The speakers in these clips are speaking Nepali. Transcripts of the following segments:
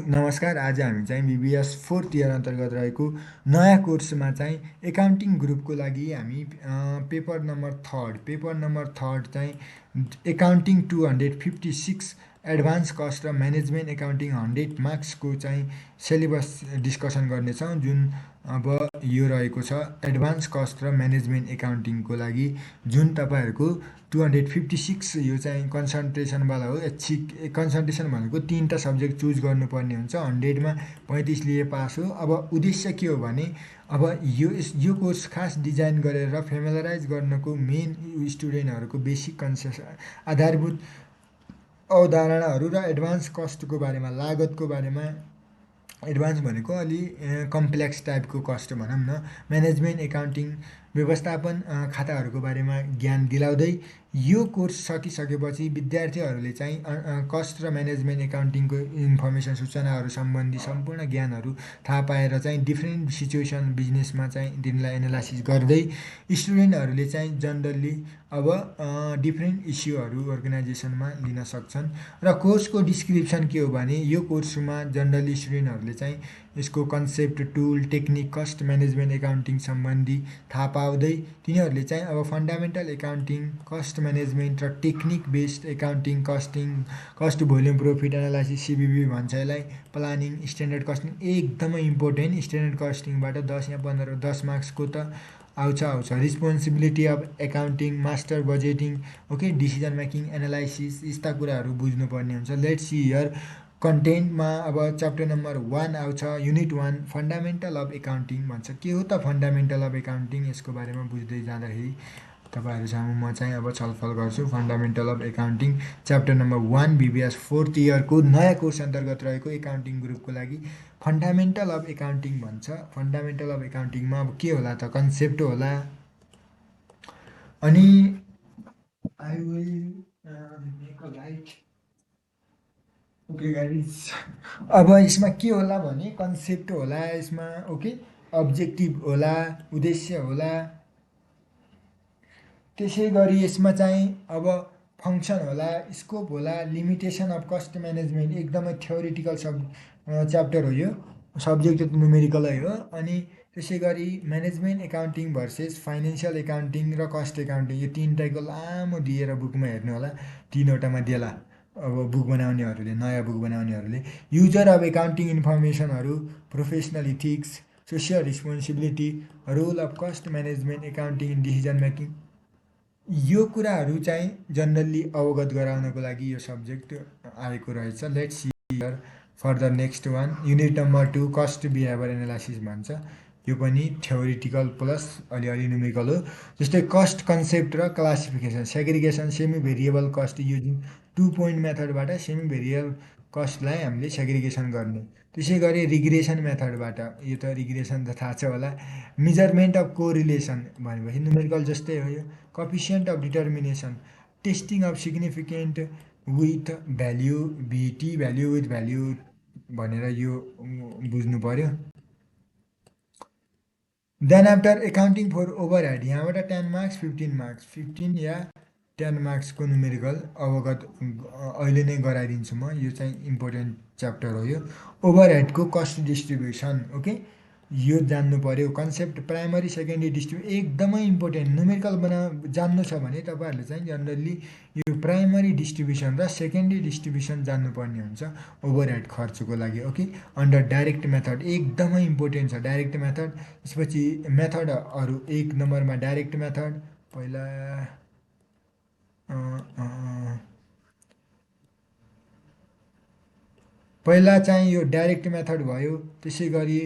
नमस्कार। आज हामी चाहिँ बिबिएस फोर्थ इयर अन्तर्गत रहेको नयाँ कोर्समा चाहिँ एकाउन्टिङ ग्रुपको लागि हामी पेपर नम्बर थर्ड चाहिँ एकाउन्टिङ 256 एडभान्स कस्ट र म्यानेजमेन्ट एकाउन्टिङ 100 मार्क्सको चाहिँ सिलेबस डिस्कसन गर्नेछौँ, जुन अब यो रहेको छ एडभान्स कस्ट र म्यानेजमेन्ट एकाउन्टिङको लागि, जुन तपाईँहरूको 256 यो चाहिँ कन्सन्ट्रेसनवाला हो। कन्सन्ट्रेसन भनेको तिनवटा सब्जेक्ट चुज गर्नुपर्ने हुन्छ। 100मा 35 लिए पास हो। अब उद्देश्य के हो भने अब यो कोर्स खास डिजाइन गरेर फेमिलराइज गर्नको मेन स्टुडेन्टहरूको बेसिक कन्सेप्ट आधारभूत अवधारणाहरू र एडभान्स कस्टको बारेमा, लागतको बारेमा, एडभान्स भनेको अलि कम्प्लेक्स टाइपको कस्ट भनौँ न, म्यानेजमेन्ट एकाउन्टिङ व्यवस्थापन खाताहरूको बारेमा ज्ञान दिलाउँदै यो कोर्स सकिसकेपछि विद्यार्थीहरूले चाहिँ कस्ट र म्यानेजमेन्ट एकाउन्टिङको इन्फर्मेसन, सूचनाहरू सम्बन्धी सम्पूर्ण ज्ञानहरू थाहा पाएर चाहिँ डिफ्रेन्ट सिचुएसन बिजनेसमा चाहिँ तिनलाई एनालाइसिस गर्दै स्टुडेन्टहरूले चाहिँ जनरली अब डिफ्रेन्ट इस्युहरू अर्गनाइजेसनमा लिन सक्छन्। र कोर्सको डिस्क्रिप्सन के हो भने यो कोर्समा जनरली स्टुडेन्टहरूले चाहिँ यसको concept, tool, technique, cost management accounting सम्बन्धी थाहा पाउँदै तिनीहरूले चाहिँ अब फन्डामेन्टल एकाउन्टिङ, कस्ट म्यानेजमेन्ट र technique based accounting, cost volume profit analysis, CVP भन्छ यसलाई, प्लानिङ, स्ट्यान्डर्ड कस्टिङ एकदमै इम्पोर्टेन्ट। स्ट्यान्डर्ड कस्टिङबाट 10 या 15 10 मार्क्सको त आउँछ। Responsibility of accounting, master budgeting, okay, decision making analysis, यस्ता कुराहरू बुझ्नुपर्ने हुन्छ। लेट्स सी हियर कन्टेन्टमा अब च्याप्टर नम्बर 1 आउँछ, युनिट 1 फन्डामेन्टल अफ एकाउन्टिङ भन्छ। के हो त फन्डामेन्टल अफ एकाउन्टिङ, यसको बारेमा बुझ्दै जाँदाखेरि तपाईँहरूसँग म चाहिँ अब छलफल गर्छु। Fundamental of accounting chapter number 1 BBS fourth इयरको नयाँ कोर्स अन्तर्गत रहेको एकाउन्टिङ ग्रुपको लागि फन्डामेन्टल अफ एकाउन्टिङ भन्छ। फन्डामेन्टल अफ एकाउन्टिङमा अब के होला त, कन्सेप्ट होला, अनि I will make a light, okay guys. अब यसमा के होला भने कन्सेप्ट होला, यसमा ओके, अब्जेक्टिभ होला, उद्देश्य होला, त्यसै गरी यसमा चाहिँ अब फङ्सन होला, स्कोप होला, लिमिटेसन अफ कस्ट म्यानेजमेन्ट, एकदमै थ्योरिटिकल च्याप्टर हो यो, सब्जेक्ट त न्युमेरिकलै हो। अनि त्यसै गरी management accounting versus financial accounting र कस्ट एकाउन्टिङ, यो तिनवटाको लामो दिएर बुकमा हेर्नु होला, तिनवटामा देला। अब बुक बनाउनेहरूले, नयाँ बुक बनाउनेहरूले युजर अफ एकाउन्टिङ इन्फर्मेसनहरू, professional ethics, social responsibility, role of cost management accounting in decision making, यो कुराहरू चाहिँ जनरली अवगत गराउनको लागि यो सब्जेक्ट आएको रहेछ। Let's see here further next one, unit number 2 cost behaviour analysis भन्छ। यो पनि थ्योरिटिकल प्लस अलिअलि न्युमेरिकल हो। जस्तै कस्ट कन्सेप्ट र classification, segregation, semi variable cost using 2 point मेथडबाट सेमी भेरिएबल कस्टलाई हामीले सेग्रिगेसन गर्ने। त्यसै गरी रिग्रेसन मेथडबाट, यो त रिग्रेसन त थाहा छ होला, मेजरमेन्ट अफ कोरिलेसन भनेपछि न्युमेरिकल जस्तै हो यो, coefficient of determination, testing of significant with value, T value with value भनेर यो बुझ्नु पर्यो। Then after accounting for overhead, यहाँबाट 10 मार्क्स 15 मार्क्स, 15 या 10 मार्क्सको न्युमेरिकल अवगत अहिले नै गराइदिन्छु म। यो चाहिँ इम्पोर्टेन्ट च्याप्टर हो यो। ओभरहेडको कस्ट डिस्ट्रिब्युसन, ओके, यो जान्नु पर्यो। कन्सेप्ट प्राइमरी सेकेन्डरी डिस्ट्रिब्युसन एकदमै इम्पोर्टेन्ट। न्युमेरिकल जान्नु छ भने तपाईँहरूले चाहिँ जनरली यो प्राइमरी डिस्ट्रिब्युसन र सेकेन्डरी डिस्ट्रिब्युसन जान्नुपर्ने हुन्छ ओभरहेड खर्चको लागि, ओके। अन्डर डाइरेक्ट मेथड एकदमै इम्पोर्टेन्ट छ डाइरेक्ट मेथड। त्यसपछि मेथडहरू 1 नम्बरमा डाइरेक्ट मेथड, पहिला चाहिँ यो डाइरेक्ट मेथड भयो। त्यसै गरी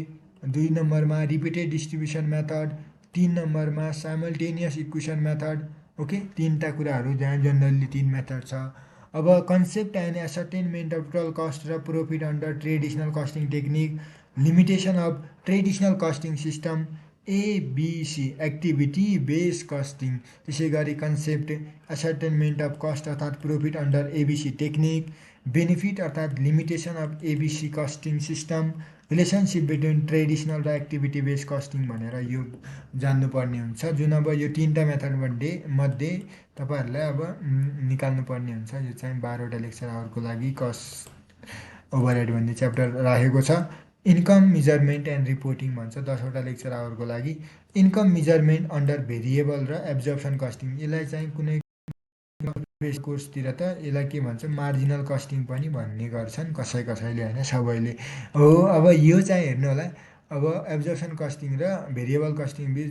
2 नम्बरमा रिपिटेड डिस्ट्रिब्युसन मेथड, 3 नम्बरमा साइमल्टेनियस इक्वेसन मेथड, ओके, तिनवटा कुराहरू जहाँ जनरली 3 मेथड छ। अब concept and ascertainment of total cost र profit under traditional costing technique, limitation of traditional costing system, ABC activity base costing. त्यसै गरी कन्सेप्ट एसर्टेनमेन्ट अफ कस्ट अर्थात् profit under ABC technique, benefit अर्थात् limitation of ABC costing system, relationship between traditional र एक्टिभिटी बेस्ड कस्टिङ भनेर यो जान्नुपर्ने हुन्छ, जुन अब यो 3वटा मेथड मध्ये तपाईँहरूलाई अब निकाल्नुपर्ने हुन्छ। यो चाहिँ 12वटा लेक्चर आवरको लागि ओभरहेड भन्ने च्याप्टर राखेको छ। इन्कम मेजरमेन्ट एन्ड रिपोर्टिङ भन्छ 10वटा लेक्चर आवरको लागि। इन्कम मेजरमेन्ट अन्डर भेरिएबल र एब्जर्प्सन कस्टिङ, यसलाई चाहिँ कुनै बेस कोर्सतिर त यसलाई के भन्छ मार्जिनल कस्टिङ पनि भन्ने गर्छन् कसैले, होइन सबैले हो। अब यो चाहिँ हेर्नु होला, अब एब्जर्प्सन कस्टिङ र भेरिएबल कस्टिङ बिच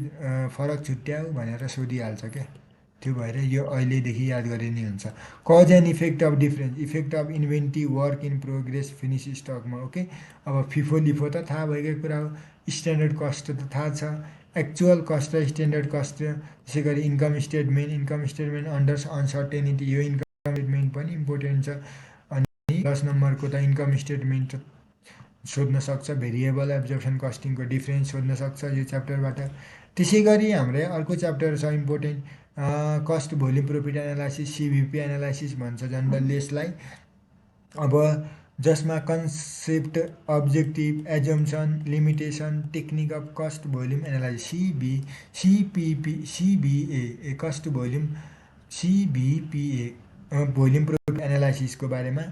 फरक छुट्याऊ भनेर सोधिहाल्छ क्या, त्यो भएर यो अहिलेदेखि याद गरे नि हुन्छ। Cause and effect of difference, effect of inventory work in progress finish स्टकमा। ओके, अब फिफो लिफो त थाहा भएकै कुरा हो, स्ट्यान्डर्ड कस्ट त थाहा छ, एक्चुअल कस्ट र स्ट्यान्डर्ड कस्ट, त्यसै गरी इन्कम स्टेटमेन्ट अन्डर अनसर्टेनिटी, यो इन्कम स्टेटमेन्ट पनि इम्पोर्टेन्ट छ। अनि 10 नम्बरको त इन्कम स्टेटमेन्ट सोध्न सक्छ, भेरिएबल एब्जर्प्सन कस्टिङको डिफ्रेन्स सोध्न सक्छ यो च्याप्टरबाट। त्यसै गरी हाम्रो अर्को च्याप्टर छ important, cost volume profit analysis, CVP analysis भन्छ जनरली यसलाई। अब जसमा concept, objective, assumption, limitation, technique of cost volume analysis, CVA cost volume, CVPA volume profit एनालाइसिसको बारेमा।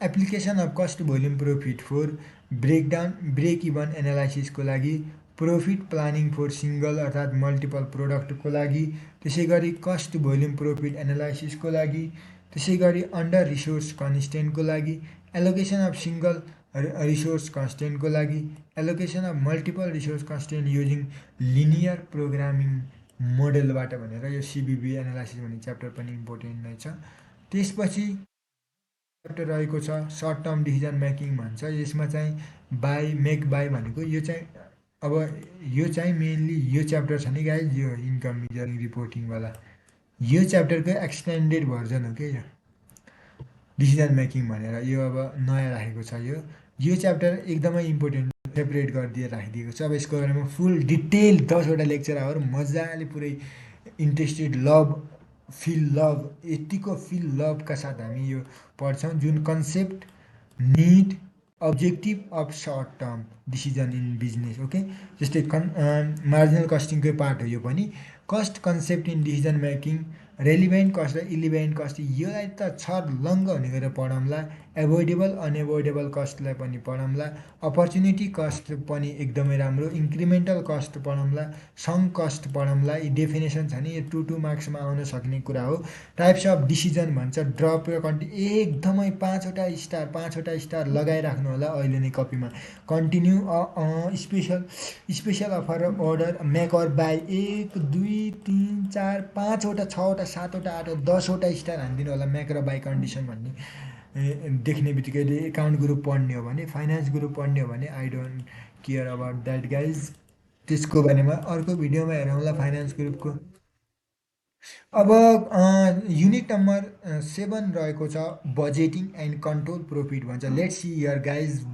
Application of cost volume profit for break even एनालाइसिसको लागि, प्रफिट प्लानिङ फोर सिङ्गल अर्थात् मल्टिपल प्रोडक्टको लागि, त्यसै गरी कस्ट भोल्युम प्रफिट एनालाइसिसको लागि, त्यसै गरी अन्डर रिसोर्स कन्स्टेन्टको लागि, एलोकेसन अफ सिङ्गल रिसोर्स कन्स्टेन्टको लागि, allocation of multiple resource constant using linear programming मोडेलबाट भनेर यो सिबिबी एनालाइसिस भन्ने च्याप्टर पनि इम्पोर्टेन्ट नै छ। त्यसपछि च्याप्टर रहेको छ सर्ट टर्म डिसिजन मेकिङ भन्छ, यसमा चाहिँ मेक बाई भनेको यो चाहिँ अब यो चाहिँ मेनली यो च्याप्टर छ नि गाइज, यो इन्कम मेजरिङ रिपोर्टिङवाला यो च्याप्टरको एक्सटेन्डेड भर्जन हो क्या यो डिसिजन मेकिङ भनेर, यो अब नयाँ राखेको छ। यो च्याप्टर एकदमै इम्पोर्टेन्ट सेपरेट गरिदिएर राखिदिएको छ। अब यसको बारेमा फुल डिटेल 10वटा लेक्चर आवर मजाले पुरै इन्ट्रेस्टेड फिल लभ यतिको फिल लभका साथ हामी यो पढ्छौँ, जुन concept, need, objective of short term decision in business. Okay, जस्तै मार्जिनल कस्टिङकै पार्ट हो यो पनि। Cost concept in decision making, relevant cost र इलिभेन्ट कस्ट, यसलाई त छर्लङ्ग हुने गरेर पढौँला। एभोइडेबल अनएभोइडेबल कस्टलाई पनि पढौँला। अपर्च्युनिटी कस्ट पनि एकदमै राम्रो। इन्क्रिमेन्टल कस्ट पढौँला। सङ्क कस्ट पढौँला। यी डेफिनेसन छ नि, यो 2 मार्क्समा आउन सक्ने कुरा हो। टाइप्स अफ डिसिजन भन्छ, ड्रप र एकदमै 5वटा स्टार लगाइराख्नु होला अहिले नै कपीमा। Continue, special offer order, make or by 1 2 3 4 5वटा 6वटा 7वटा 8वटा 10वटा स्टार हानिदिनु होला। मेक र बाई कन्डिसन भन्ने देख्ने बित्तिकै एकाउन्ट ग्रुप पढ्ने हो भने, फाइनेन्स ग्रुप पढ्ने हो भने I don't care about that guys, त्यसको बारेमा अर्को भिडियोमा हेरौँला फाइनेन्स ग्रुपको। अब युनिट नम्बर 7 रहेको छ बजेटिङ एन्ड कन्ट्रोल प्रफिट भन्छ। Let's see here guys,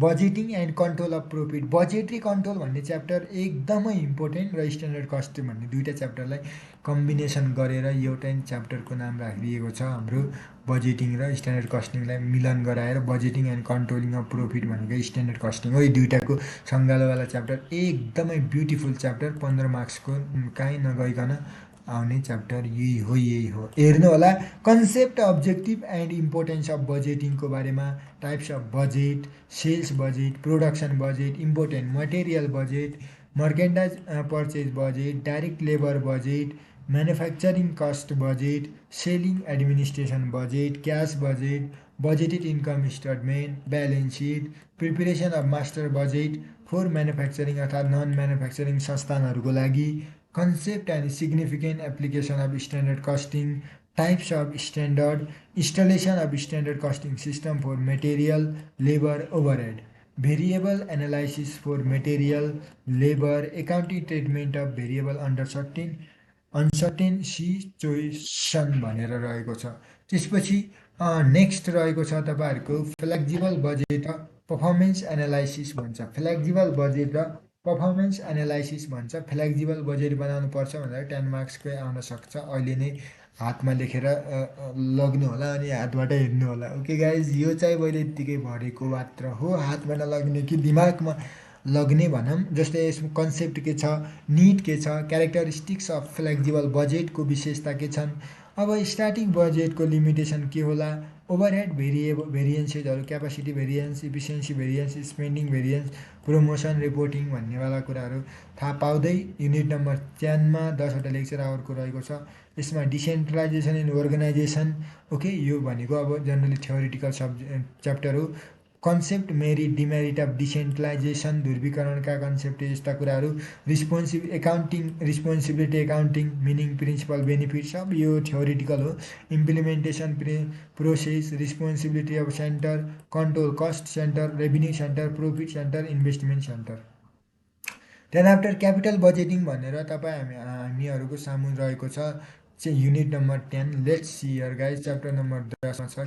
budgeting and control of profit. Budgetary control भन्ने च्याप्टर एकदमै इम्पोर्टेन्ट र स्ट्यान्डर्ड कस्ट भन्ने दुईवटा च्याप्टरलाई कम्बिनेसन गरेर एउटा च्याप्टरको नाम राखिदिएको छ हाम्रो। बजेटिङ र स्ट्यान्डर्ड कस्टिङलाई मिलन गराएर budgeting and controlling of profit भनेको स्ट्यान्डर्ड कस्टिङ हो। यो दुईवटाको सङ्गालोवाला च्याप्टर एकदमै ब्युटिफुल च्याप्टर, 15 मार्क्सको काहीँ नगइकन आउने च्याप्टर यही हो। हेर्नु होला concept, objective and importance of बजेटिङको बारेमा, types of budget, sales budget, production budget, important material budget, merchandise purchase budget, direct labour budget, manufacturing cost budget, selling administration budget, cash budget, budgeted income statement, balance sheet, preparation of master budget for manufacturing अर्थात् नन म्यानुफ्याक्चरिङ संस्थानहरूको लागि, concept and significant application of standard costing, types of standard, installation of standard costing system for material, labour, overhead, variable analysis for material, labour, accounting treatment of variable under uncertain situation भनेर रहेको छ। त्यसपछि नेक्स्ट रहेको छ तपाईँहरूको फ्लेक्जिबल बजेट र पर्फर्मेन्स एनालाइसिस भन्छ। फ्लेक्जिबल बजेट र पर्फर्मेन्स एनालाइसिस भन्छ। फ्लेक्जिबल बजेट बनाउनु पर्छ भनेर 10 मार्क्सकै आउन सक्छ। अहिले नै हातमा लेखेर लग्नु होला अनि हातबाट हेर्नु होला। ओके गाइज, यो चाहिँ मैले यत्तिकै भरेको मात्र हो, हातबाट लग्ने कि दिमागमा लग्ने भनौँ। जस्तै यसमा कन्सेप्ट के छ, निड के छ, क्यारेक्टरिस्टिक्स अफ फ्लेक्जिबल बजेटको विशेषता के छन्, अब स्टार्टिङ बजेटको लिमिटेसन के होला, ओभरहेड भेरिएन्सेसहरू capacity variance, efficiency variance, spending variance, promotion reporting भन्नेवाला कुराहरू थाहा पाउँदै युनिट नम्बर 10मा 10वटा लेक्चर आवरको रहेको छ। यसमा डिसेन्ट्रलाइजेसन एन्ड अर्गनाइजेसन, ओके, यो भनेको अब जनरली थ्योरिटिकल च्याप्टर हो। Concept merit demerit of decentralisation, ध्रुवीकरणका कन्सेप्ट, यस्ता कुराहरू। Responsibility accounting, meaning, principle, benefit, सब यो थ्योरिटिकल हो। Implementation process, responsibility of centre, control, cost centre, revenue centre, profit centre, investment centre. त्यहाँदेखि आफ्टर क्यापिटल बजेटिङ भनेर हामीहरूको सामु रहेको छ चाहिँ unit number 10। Let's see here guys, chapter number 10मा छ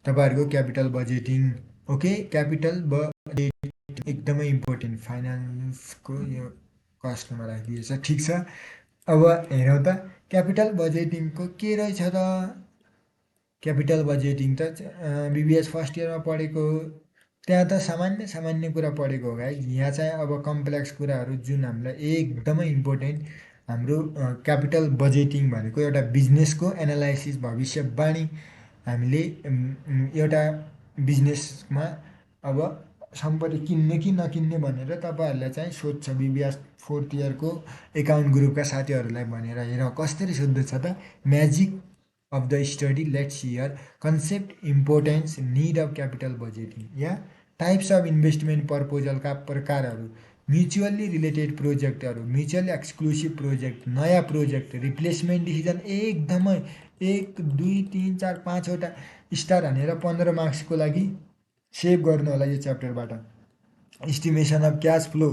तपाईँहरूको capital budgeting. Okay, capital budget एकदमै इम्पोर्टेन्ट, फाइनेन्सको यो कस्टमा राखिदिएछ। ठिक छ, अब हेरौँ त क्यापिटल बजेटिङको के रहेछ त। क्यापिटल बजेटिङ त बिबिएस फर्स्ट इयरमा पढेको, त्यहाँ त सामान्य सामान्य कुरा पढेको हो गाइज। यहाँ चाहिँ अब कम्प्लेक्स कुराहरू जुन हामीलाई एकदमै इम्पोर्टेन्ट, हाम्रो क्यापिटल बजेटिङ भनेको एउटा बिजनेसको एनालाइसिस, भविष्यवाणी। हामीले एउटा बिजनेसमा अब सम्पत्ति किन्ने कि नकिन्ने भनेर तपाईँहरूलाई चाहिँ सोध्छ बिबिएस फोर्थ इयरको एकाउन्ट ग्रुपका साथीहरूलाई भनेर। हेर कसरी सोध्दैछ त। Magic of the study, let's here. Concept, importance, need of capital budgeting, या टाइप्स अफ इन्भेस्टमेन्ट प्रपोजलका प्रकारहरू, म्युचुअल्ली रिलेटेड प्रोजेक्टहरू, म्युचुअल एक्सक्लुसिभ प्रोजेक्ट, नयाँ प्रोजेक्ट, रिप्लेसमेन्ट डिसिजन। एकदमै 1 2 3 4 5वटा स्टार हानेर 15 मार्क्सको लागि सेभ गर्नु होला यो च्याप्टरबाट। Estimation of cash flow,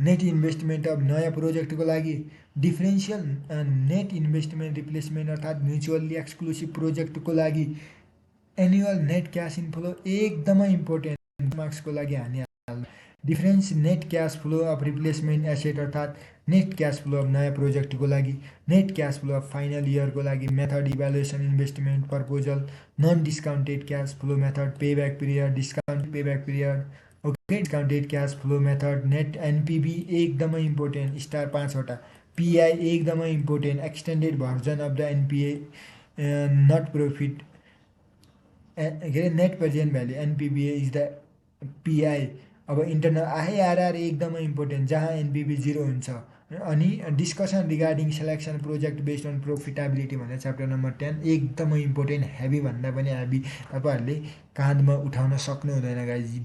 net investment of नयाँ प्रोजेक्टको लागि, डिफ्रेन्सियल नेट इन्भेस्टमेन्ट रिप्लेसमेन्ट अर्थात् म्युचुअल्ली एक्सक्लुसिभ प्रोजेक्टको लागि, एनुअल नेट क्यास इन्फ्लो एकदमै इम्पोर्टेन्ट मार्क्सको लागि हाल्नु। Difference net cash flow of replacement asset अर्थात् नेट क्यास फ्लो अफ नयाँ प्रोजेक्टको लागि, net cash flow of final इयरको लागि, method evaluation investment proposal, non discounted cash flow method, payback period, discount payback period, okay, discounted cash flow method, net NPV एकदमै इम्पोर्टेन्ट, स्टार 5वटा। पिआई एकदमै important, extended version of the NPA, not profit, के अरे net present value, NPV is the PI. अब इन्टरनल आइआरआर एकदमै इम्पोर्टेन्ट, जहाँ एनपिभी 0 हुन्छ। अनि discussion regarding selection project based on profitability भनेर च्याप्टर नम्बर 10 एकदमै इम्पोर्टेन्ट, हेभी भन्दा पनि हेभी। तपाईँहरूले काँधमा उठाउन सक्नु हुँदैन guys.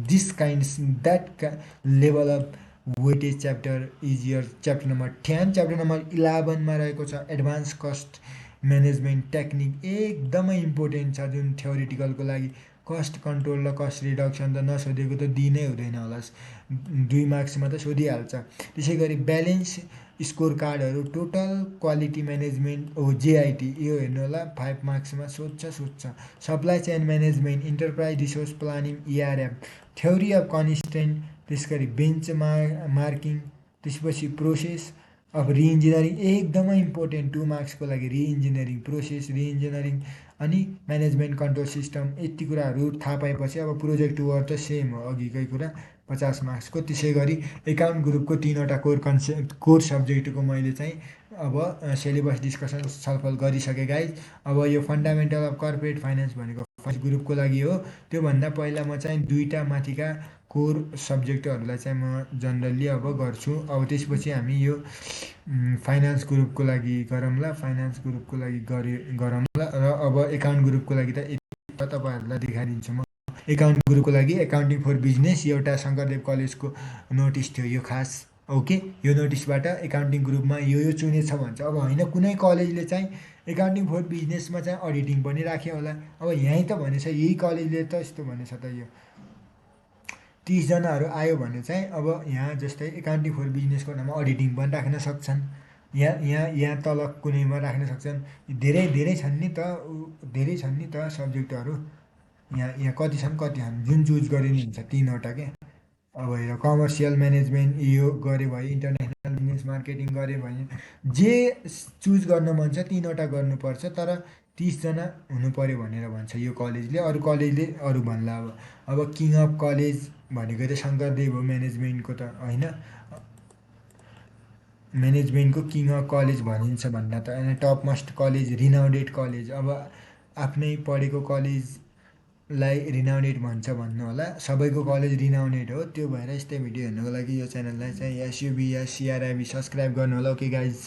This kind that level of weightage chapter is your chapter number 10। Chapter number 11मा रहेको छ एडभान्स कस्ट म्यानेजमेन्ट टेक्निक, एकदमै इम्पोर्टेन्ट छ जुन थ्योरिटिकलको लागि। कस्ट कन्ट्रोल र कस्ट रिडक्सन त नसोधेको त दिनै हुँदैन होला, 2 मार्क्समा त सोधिहाल्छ। त्यसै गरी ब्यालेन्स स्कोर कार्डहरू, टोटल क्वालिटी म्यानेजमेन्ट, जेआइटी, यो हेर्नु होला 5 मार्क्समा सोध्छ। Supply chain management, enterprise resource planning, ERM, theory of constraint, त्यस गरी बेन्च मार्किङ, त्यसपछि प्रोसेस अफ रिइन्जिनियरिङ एकदमै इम्पोर्टेन्ट 2 मार्क्सको लागि, रिइन्जिनियरिङ, प्रोसेस रिइन्जिनियरिङ, अनि म्यानेजमेन्ट कन्ट्रोल सिस्टम। यति कुराहरू थाहा पाएपछि अब प्रोजेक्ट वर्क त सेम हो, अघिकै कुरा 50 मार्क्सको। त्यसै गरी एकाउन्ट ग्रुपको 3वटा कोर सब्जेक्टको मैले चाहिँ अब सिलेबस डिस्कसन छलफल गरिसकेँ गाइज। अब यो फन्डामेन्टल अफ कर्पोरेट फाइनेन्स भनेको फर्स्ट ग्रुपको लागि हो। त्योभन्दा पहिला म चाहिँ 2टा माथिका कोर सब्जेक्टहरूलाई चाहिँ म जनरली अब गर्छु। अब त्यसपछि हामी यो फाइनेन्स ग्रुपको लागि गरौँला, फाइनेन्स ग्रुपको लागि गरौँला, र अब एकाउन्ट ग्रुपको लागि त तपाईँहरूलाई देखाइदिन्छु म। एकाउन्ट ग्रुपको लागि एकाउन्टिङ फर बिजनेस एउटा शङ्करदेव कलेजको नोटिस थियो यो खास, ओके। यो नोटिसबाट एकाउन्टिङ ग्रुपमा यो चुनेछ भन्छ। अब होइन, कुनै कलेजले चाहिँ एकाउन्टिङ फर बिजनेसमा चाहिँ अडिटिङ पनि राख्यो होला। अब यहीँ त भनेछ, यही कलेजले त यस्तो भनेछ त, यो 30 जनाहरू आयो भने चाहिँ अब यहाँ जस्तै एकाउन्टिङ फर बिजनेसको नाममा अडिटिङ पनि राख्न सक्छन्, यहाँ तल कुनैमा राख्न सक्छन्। धेरै छन् नि त सब्जेक्टहरू। यहाँ कति छन् जुन चुज गरे नि हुन्छ 3वटा के। अब हेर, कमर्सियल म्यानेजमेन्ट यो गऱ्यो भयो, इन्टरनेसनल बिजनेस मार्केटिङ गऱ्यो भने, जे चुज गर्न मन छ 3वटा गर्नुपर्छ, तर 30 जना हुनु पऱ्यो भनेर भन्छ यो कलेजले। अरू कलेजले अरू भन्ला। अब किङ अफ कलेज भनेको त शङ्करदेव हो म्यानेजमेन्टको त, होइन, म्यानेजमेन्टको किङ अफ कलेज भनिन्छ भन्दा त, टप मोस्ट कलेज, रिनाउडेड कलेज। अब आफ्नै पढेको कलेजलाई रिनाउनेड भन्छ भन्नु होला। सबैको कलेज रिनाउनेड हो, त्यो भएर यस्तै भिडियो हेर्नुको लागि यो च्यानललाई चाहिँ एसयुबी या सिआरआइबी सब्सक्राइब गर्नु होला। Okay guys.